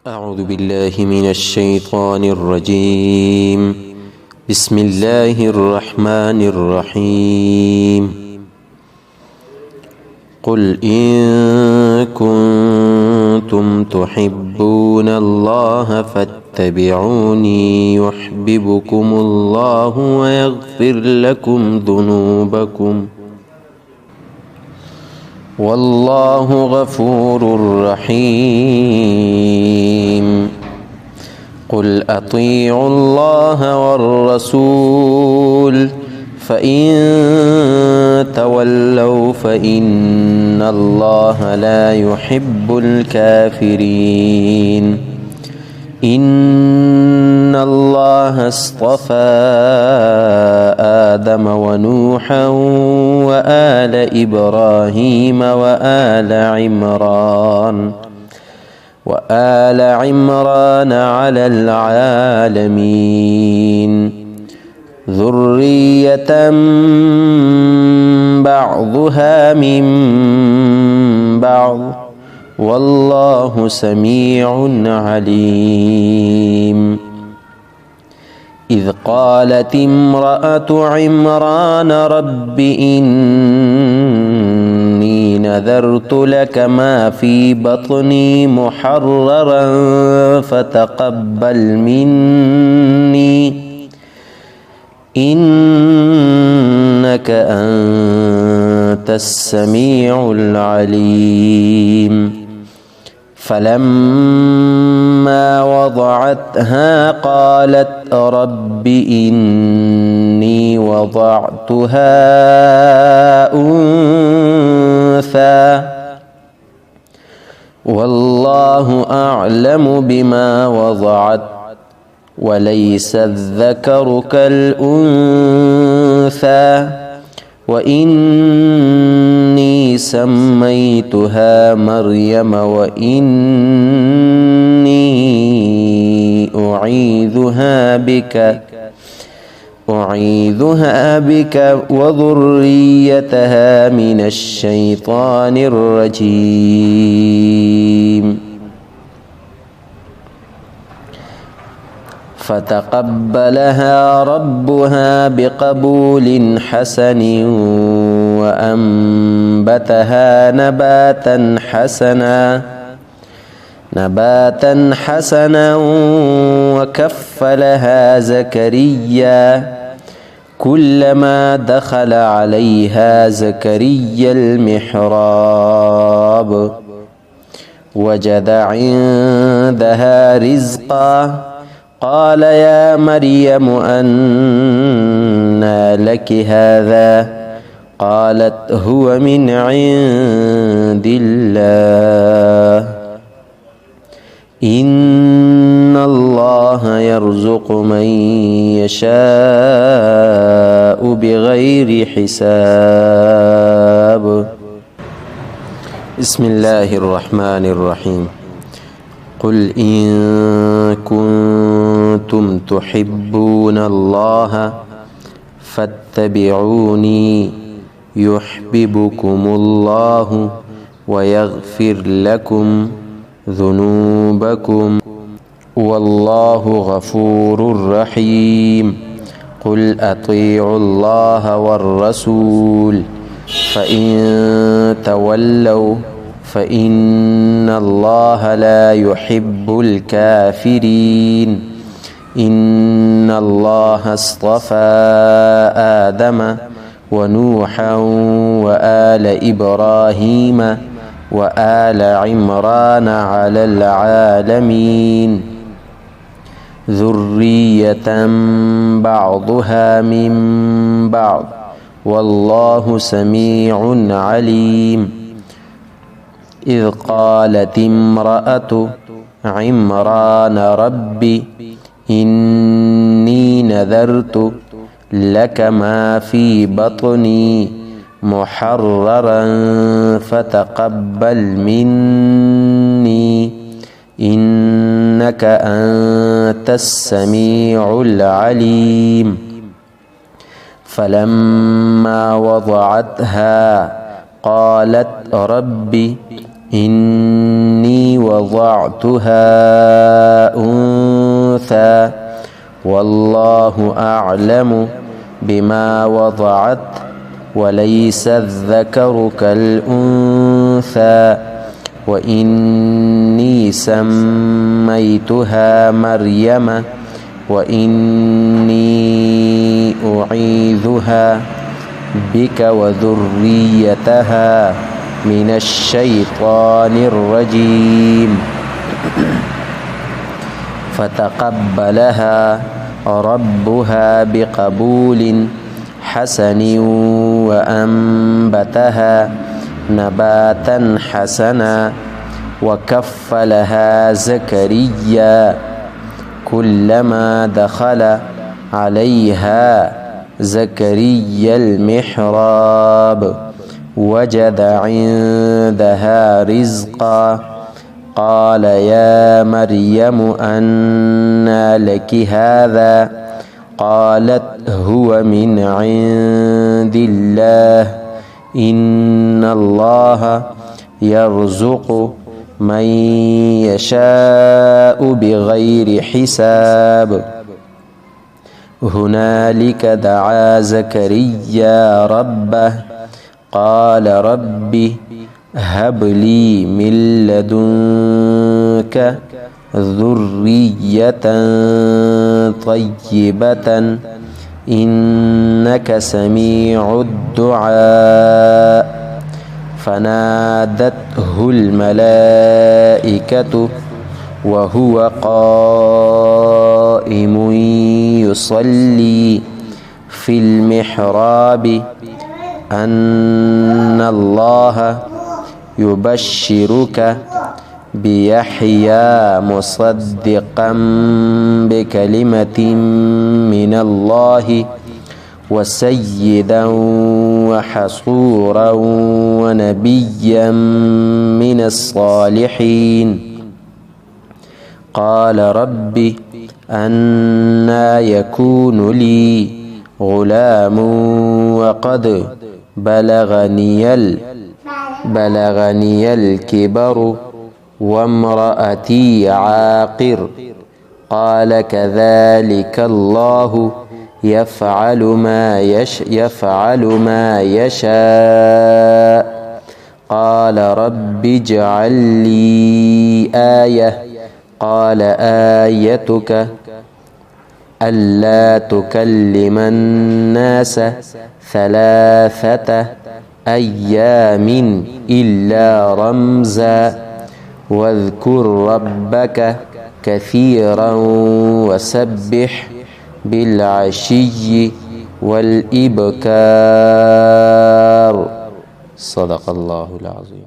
أعوذ بالله من الشيطان الرجيم. بسم الله الرحمن الرحيم. قل إن كنتم تحبون الله فاتبعوني يحببكم الله ويغفر لكم ذنوبكم والله غفور رحيم. قل أطيعوا الله والرسول فإن تولوا فإن الله لا يحب الكافرين. إن الله اصطفى آدم ونوحا وآل إبراهيم وآل عمران على العالمين ذرية بعضها من بعض والله سميع عليم. إذ قالت امرأة عمران رب إني نذرت لك ما في بطني محررا فتقبل مني إنك أنت السميع العليم. فلما وضعتها قالت رب إني وضعتها أنثى والله أعلم بما وضعت وليس الذكر كالأنثى وإني سميتها مريم وإني أعيذها بك وذريتها من الشيطان الرجيم. فتقبلها ربها بقبول حسن وأنبتها نباتا حسنا وكفلها زكريا كلما دخل عليها زكريا المحراب وجد عندها رزقا قال يا مريم أنى لك هذا قالت هو من عند الله إن الله يرزق من يشاء بغير حساب. بسم الله الرحمن الرحيم. قل إن كنتم تحبون الله فاتبعوني يحببكم الله ويغفر لكم ذنوبكم والله غفور رحيم. قل أطيعوا الله والرسول فإن تولوا فإن الله لا يحب الكافرين. إن الله اصطفى آدم ونوحا وآل إبراهيم وآل عمران على العالمين ذرية بعضها من بعض والله سميع عليم. إذ قالت امرأة عمران رب إني نذرت لك ما في بطني محررا فتقبل مني إنك أنت السميع العليم. فلما وضعتها قالت رب إني وضعتها أنثى والله أعلم بما وضعت وليس الذكر كالأنثى وإني سميتها مريم وإني أعيذها بك وذريتها من الشيطان الرجيم فتقبلها ربها بقبول حسن وأنبتها نباتا حسنا وكفلها زكريا كلما دخل عليها زكريا المحراب وجد عندها رزقا قال يا مريم أنى لك هذا قالت هو من عند الله إن الله يرزق من يشاء بغير حساب هنالك دعا زكريا ربه قال رب هب لي من لدنك ذرية طيبة إنك سميع الدعاء فنادته الملائكة وهو قائم يصلي في المحراب أن الله يبشرك بيحيى مصدقا بكلمة من الله وسيدا وحصورا ونبيا من الصالحين قال رب أنى يكون لي غلام وقد بلغني الكبر وامرأتي عاقر قال كذلك الله يفعل ما يشاء قال رب اجعل لي آية قال آيتك ألا تكلم الناس 3 أيام إلا رمزا واذكر ربك كثيرا وسبح بالعشي والإبكار صدق الله العظيم.